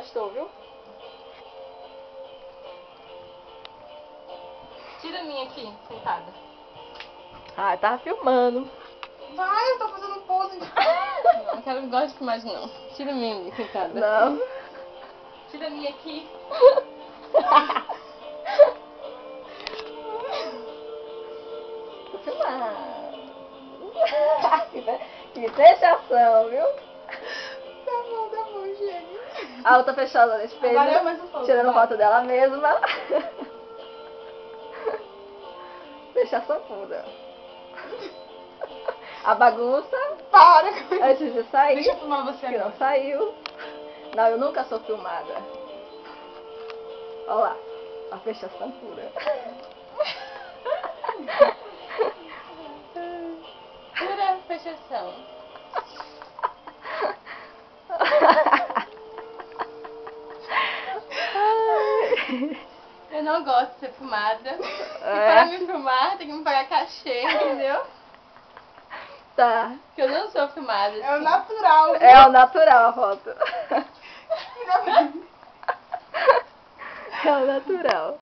estou, viu? Tira a minha aqui, sentada. Ah, tava filmando. Vai, eu tô fazendo pose. Não, não quero, gosto de filmagem não. Tira a minha ali, sentada. Não. Tira a minha aqui. Tô filmando. Que fechação, viu? Tá bom, chega. A outra fechada no espelho. Agora eu mais um pouco, Tirando vai. foto dela mesma. Fechação pura. A bagunça. Para. Antes de sair. Deixa eu filmar você Que não agora. saiu. Não, eu nunca sou filmada. Olha lá. A fechação pura. Pura fechação. Eu não gosto de ser filmada. E para me filmar, tem que me pagar cachê, entendeu? Tá. Porque eu não sou filmada. É o assim. natural. É o natural a foto. É o natural.